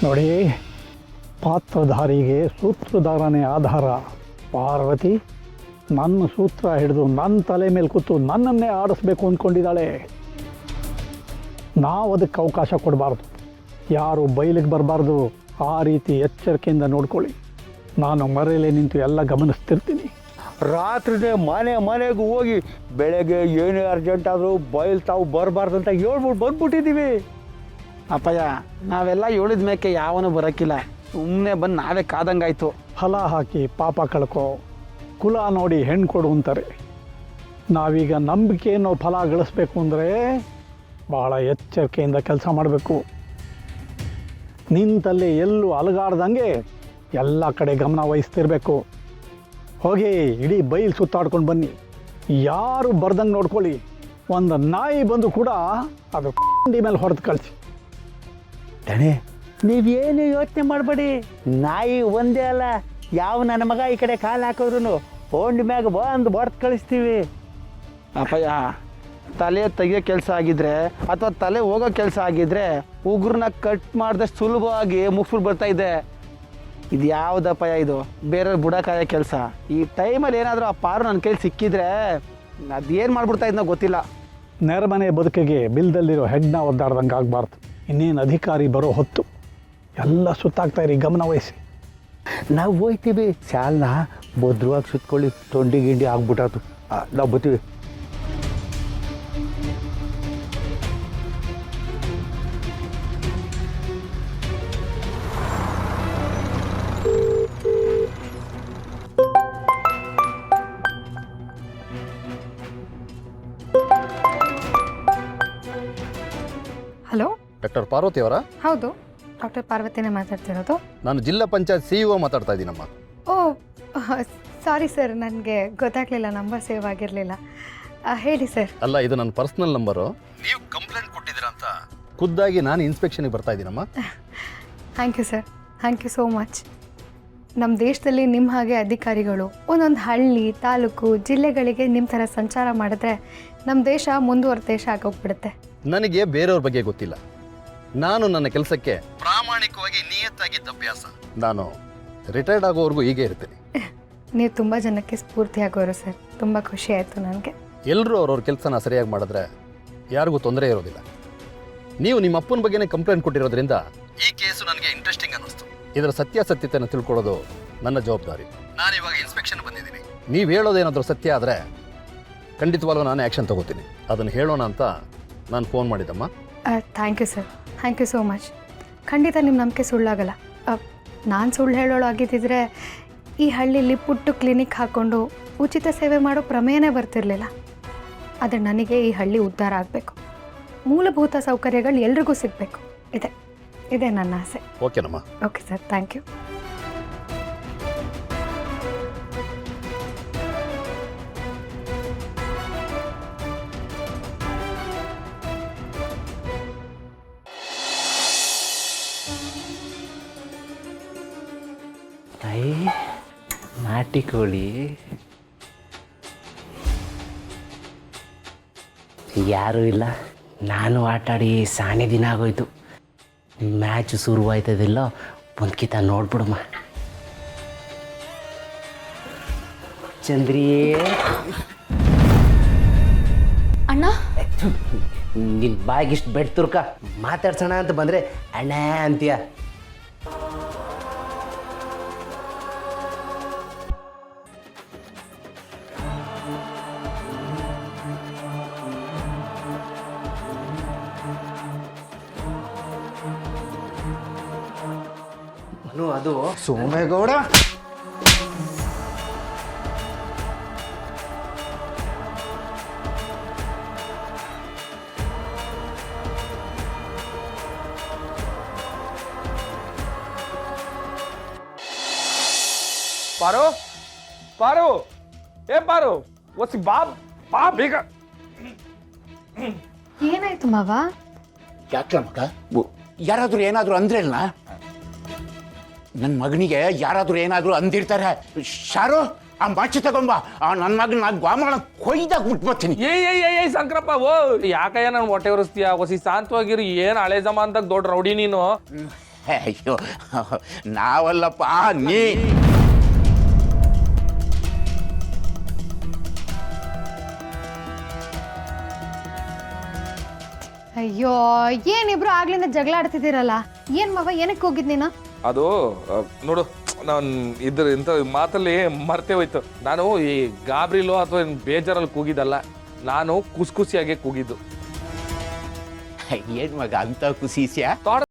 ನೋಡಿ, ಪಾತ್ರಧಾರಿಗೆ ಸೂತ್ರಧಾರನೇ ಆಧಾರ. ಪಾರ್ವತಿ ನನ್ನ ಸೂತ್ರ ಹಿಡಿದು ನನ್ನ ತಲೆ ಮೇಲೆ ಕೂತು ನನ್ನನ್ನೇ ಆಡಿಸ್ಬೇಕು ಅಂದ್ಕೊಂಡಿದ್ದಾಳೆ. ನಾವು ಅದಕ್ಕೆ ಅವಕಾಶ ಕೊಡಬಾರ್ದು. ಯಾರು ಬಯಲಿಗೆ ಬರಬಾರ್ದು. ಆ ರೀತಿ ಎಚ್ಚರಿಕೆಯಿಂದ ನೋಡ್ಕೊಳ್ಳಿ. ನಾನು ಮರೆಯಲ್ಲೇ ನಿಂತು ಎಲ್ಲ ಗಮನಿಸ್ತಿರ್ತೀನಿ. ರಾತ್ರಿನೇ ಮನೆಗೆ ಹೋಗಿ ಬೆಳಗ್ಗೆ ಏನೇ ಅರ್ಜೆಂಟ್ ಆದರೂ ಬಯಲು ತಾವು ಬರಬಾರ್ದು ಅಂತ ಹೇಳ್ಬಿಟ್ಟು ಬಂದ್ಬಿಟ್ಟಿದ್ದೀವಿ. ಅಪ್ಪಯ್ಯ, ನಾವೆಲ್ಲ ಹೇಳಿದ ಮೇಕೆ ಯಾವನೂ ಬರೋಕ್ಕಿಲ್ಲ. ಸುಮ್ಮನೆ ಬಂದು ನಾವೇ ಕಾದಂಗಾಯ್ತು. ಫಲ ಹಾಕಿ ಪಾಪ ಕಳ್ಕೊ, ಕುಲ ನೋಡಿ ಹೆಣ್ಣು ಕೊಡು ಅಂತಾರೆ. ನಾವೀಗ ನಂಬಿಕೆಯನ್ನು ಫಲ ಗಳಿಸ್ಬೇಕು ಅಂದರೆ ಭಾಳ ಎಚ್ಚರಿಕೆಯಿಂದ ಕೆಲಸ ಮಾಡಬೇಕು. ನಿಂತಲ್ಲಿ ಎಲ್ಲೂ ಅಲಗಾಡ್ದಂಗೆ ಎಲ್ಲ ಕಡೆ ಗಮನ ವಹಿಸ್ತಿರ್ಬೇಕು. ಹೋಗಿ ಇಡೀ ಬೈಲ್ ಸುತ್ತಾಡ್ಕೊಂಡು ಬನ್ನಿ. ಯಾರು ಬರ್ದಂಗೆ ನೋಡ್ಕೊಳ್ಳಿ. ಒಂದು ನಾಯಿ ಬಂದು ಕೂಡ ಅದು ಮೇಲೆ ಹೊಡೆದು ಕಳಿಸಿ. ದಣೆ, ನೀವೇನು ಯೋಚನೆ ಮಾಡಬೇಡಿ. ನಾಯಿ ಒಂದೇ ಅಲ್ಲ, ಯಾವ ನನ್ನ ಮಗ ಈ ಕಡೆ ಕಾಲು ಹಾಕಿದ್ರು ಹೊಂಡ ಮ್ಯಾಗ ಬಂದು ಹೊಡೆದು ಕಳಿಸ್ತೀವಿ. ಅಪ್ಪಯ್ಯ, ತಲೆ ತೆಗಿಯೋ ಕೆಲಸ ಆಗಿದ್ರೆ ಅಥವಾ ತಲೆ ಹೋಗೋ ಕೆಲಸ ಆಗಿದ್ರೆ ಉಗುರನ್ನ ಕಟ್ ಮಾಡಿದಷ್ಟು ಸುಲಭವಾಗಿ ಮುಗಿಸ್ಬಿಟ್ಟು ಬರ್ತಾ ಇದೆ. ಇದು ಯಾವುದಪ್ಪಯ್ಯ ಇದು? ಬೇರೆಯವ್ರು ಬುಡಕಾಯೋ ಕೆಲಸ. ಈ ಟೈಮಲ್ಲಿ ಏನಾದರೂ ಆ ಪಾರು ನನ್ನ ಕೈಲಿ ಸಿಕ್ಕಿದ್ರೆ ಅದೇನು ಮಾಡ್ಬಿಡ್ತಾ ಇದ್ನೋ ಗೊತ್ತಿಲ್ಲ. ನೆರಮನೆ ಬದುಕಿಗೆ ಬಿಲ್ದಲ್ಲಿರೋ ಹೆಗ್ನ ಒದ್ದಾಡ್ದಂಗೆ ಆಗಬಾರ್ದು. ಇನ್ನೇನು ಅಧಿಕಾರಿ ಬರೋ ಹೊತ್ತು. ಎಲ್ಲ ಸುತ್ತಾಗ್ತಾ ಇರಿ, ಗಮನ ವಹಿಸಿ. ನಾವು ಹೋಯ್ತೀವಿ. ಶಾಲ್ನ ಭದ್ರವಾಗಿ ಸುತ್ಕೊಳ್ಳಿ. ತೊಂಡಿ ಗಿಂಡಿ ಆಗ್ಬಿಟ್ಟಾತು. ನಾವು ಬರ್ತೀವಿ. ಹಲೋ, ಡಾಕ್ಟರ್ ಪಾರ್ವತಿ ಅವರಾ? ಹೌದು, ಡಾಕ್ಟರ್ ಪಾರ್ವತಿನೇ ಮಾತಾಡ್ತಿರೋದು. ನಾನು ಜಿಲ್ಲಾ ಪಂಚಾಯತ್ CEO ಮಾತಾಡ್ತಾ ಇದ್ದೀನಮ್ಮ. ಓ ಸಾರಿ ಸರ್, ನನಗೆ ಗೊತ್ತಾಗಲಿಲ್ಲ, ನಂಬರ್ ಸೇವ್ ಆಗಿರಲಿಲ್ಲ. ಹೇಳಿ ಸರ್. ಅಲ್ಲ, ಇದು ನನ್ನ ಪರ್ಸನಲ್ ನಂಬರು. ನೀವು ಕಂಪ್ಲೇಂಟ್ ಕೊಟ್ಟಿದ್ದೀರಾ ಅಂತ ಖುದ್ದಾಗಿ ನಾನು ಇನ್ಸ್ಪೆಕ್ಷನ್ಗೆ ಬರ್ತಾ ಇದ್ದೀನಮ್ಮ. Thank you sir, thank you so much. ನಮ್ಮ ದೇಶದಲ್ಲಿ ನಿಮ್ಮ ಹಾಗೆ ಅಧಿಕಾರಿಗಳು ಒಂದೊಂದು ಹಳ್ಳಿ, ತಾಲೂಕು, ಜಿಲ್ಲೆಗಳಿಗೆ ನಿಮ್ಮ ಥರ ಸಂಚಾರ ಮಾಡಿದ್ರೆ ನಮ್ಮ ದೇಶ ಮುಂದುವರೆದ ದೇಶ ಆಗೋಗ್ಬಿಡುತ್ತೆ. ನನಗೆ ಬೇರೆಯವ್ರ ಬಗ್ಗೆ ಗೊತ್ತಿಲ್ಲ. ನಾನು ನನ್ನ ಕೆಲಸಕ್ಕೆ ಪ್ರಾಮಾಣಿಕವಾಗಿ ನಿಯತ್ತಾಗಿದ್ದ ಅಭ್ಯಾಸ. ನಾನು ರಿಟೈರ್ಡ್ ಆಗೋವರೆಗೂ ಹೀಗೆ ಇರ್ತೀನಿ. ನೀವು ತುಂಬ ಜನಕ್ಕೆ ಸ್ಫೂರ್ತಿಯಾಗೋರು ಸರ್. ತುಂಬ ಖುಷಿ ಆಯಿತು ನನಗೆ. ಎಲ್ಲರೂ ಅವ್ರವ್ರ ಕೆಲಸನ ಸರಿಯಾಗಿ ಮಾಡಿದ್ರೆ ಯಾರಿಗೂ ತೊಂದರೆ ಇರೋದಿಲ್ಲ. ನೀವು ನಿಮ್ಮ ಅಪ್ಪನ ಬಗ್ಗೆನೇ ಕಂಪ್ಲೇಂಟ್ ಕೊಟ್ಟಿರೋದ್ರಿಂದ ಈ ಕೇಸು ನನಗೆ ಇಂಟ್ರೆಸ್ಟಿಂಗ್ ಅನ್ನಿಸ್ತು. ಇದರ ಸತ್ಯಾಸತ್ಯತೆಯನ್ನು ತಿಳ್ಕೊಳ್ಳೋದು ನನ್ನ ಜವಾಬ್ದಾರಿ. ನಾನು ಇವಾಗ ಇನ್ಸ್ಪೆಕ್ಷನ್ ಬಂದಿದ್ದೀನಿ. ನೀವು ಹೇಳೋದೇನಾದರೂ ಸತ್ಯ ಆದರೆ ಖಂಡಿತವಾಗ್ಲೂ ನಾನು ಆ್ಯಕ್ಷನ್ ತಗೋತೀನಿ. ಅದನ್ನು ಹೇಳೋಣ ಅಂತ ನಾನು ಫೋನ್ ಮಾಡಿದ್ದಮ್ಮ. Thank you sir, thank you so much. ಖಂಡಿತ ನಿಮ್ಮ ನಂಬಿಕೆ ಸುಳ್ಳಾಗಲ್ಲ. ನಾನು ಸುಳ್ಳು ಹೇಳೋಳು ಆಗಿದ್ದಿದ್ರೆ ಈ ಹಳ್ಳಿಲಿ ಪುಟ್ಟು ಕ್ಲಿನಿಕ್ ಹಾಕ್ಕೊಂಡು ಉಚಿತ ಸೇವೆ ಮಾಡೋ ಪ್ರಮೇಯನೇ ಬರ್ತಿರಲಿಲ್ಲ. ಆದರೆ ನನಗೆ ಈ ಹಳ್ಳಿ ಉದ್ಧಾರ ಆಗಬೇಕು, ಮೂಲಭೂತ ಸೌಕರ್ಯಗಳು ಎಲ್ರಿಗೂ ಸಿಗಬೇಕು. ಇದೇ ನನ್ನ ಆಸೆ. ಓಕೆನಮ್ಮ. Okay sir, thank you. ನಾಟಿ ಕೋಳಿ ಯಾರೂ ಇಲ್ಲ. ನಾನು ಆಟಾಡಿ ಸಾಣೆ ದಿನ ಆಗೋಯ್ತು. ಮ್ಯಾಚ್ ಶುರುವಾಯ್ತದಿಲ್ಲ, ಒಂದ್ಕಿತ ನೋಡ್ಬಿಡಮ್ಮ. ಚಂದ್ರಿಯೇ ಅಣ್ಣ, ನಿನ್ನ ಬಾಯಿಗಿಷ್ಟು ಬೆಡ್ ತುರ್ಕ ಮಾತಾಡ್ಸೋಣ ಅಂತ ಬಂದರೆ ಅಣ್ಣ ಅಂತೀಯ. ಅದು ಸೋಮೇಗೌಡ, ಪಾರು ಪಾರು ಏ ಪಾರು ಒಸಿ ಬಾ ಬಾ ಬೇಗ. ಏನಾಯ್ತು ಮಾವ? ಯಾಕೆ ಮಗ, ಯಾರಾದರೂ ಏನಾದರೂ ಅಂದ್ರಲ್ಲ, ನನ್ನ ಮಗನಿಗೆ ಯಾರಾದರೂ ಏನಾದರೂ ಅಂದಿರ್ತಾರೆ. ಶಾರು, ಆ ಮಾಚಿ ತಗೊಂಬ, ಆ ನನ್ನ ಮಗನ ಗ್ವಾಮಗಳ ಕೊಯ್ದಾಗ ಬಿಟ್ಬರ್ತೀನಿ. ಏಯ್ ಸಂಕ್ರಪ್ಪ, ಓ ಯಾಕಯ್ಯ ನಾನು ಹೊಟ್ಟೆ ಉರಿಸ್ತೀಯ? ಹೊಸಿ ಶಾಂತವಾಗಿರು. ಏನು ಹಳೆ ಜಮಾನ್ದಾಗ ದೊಡ್ಡ ರೌಡಿ ನೀನು. ಅಯ್ಯೋ ನಾವಲ್ಲಪ್ಪ ನೀ. ಅಯ್ಯೋ ಏನಿಬ್ರು ಆಗ್ಲಿಂದ ಜಗಳ ಆಡ್ತಿದ್ದೀರಲ್ಲ ಏನ್ ಮಾವ ಏನಕ್ಕೆ ಹೋಗಿದ್ ನೀನು? ಅದು ನೋಡು ನಾನು ಇಂಥ ಮಾತಲ್ಲಿ ಮರ್ತೇ ಹೋಯ್ತು. ನಾನು ಈ ಗಾಬ್ರಿಲೋ ಅಥವಾ ಬೇಜಾರಲ್ಲಿ ಕೂಗಿದ್ದಲ್ಲ, ನಾನು ಖುಷಿಯಾಗಿ ಕೂಗಿದ್ದು. ಏನು ಮಗ ಅಂತ ಖುಷಿಸ್ಯಾ? ತೋಟ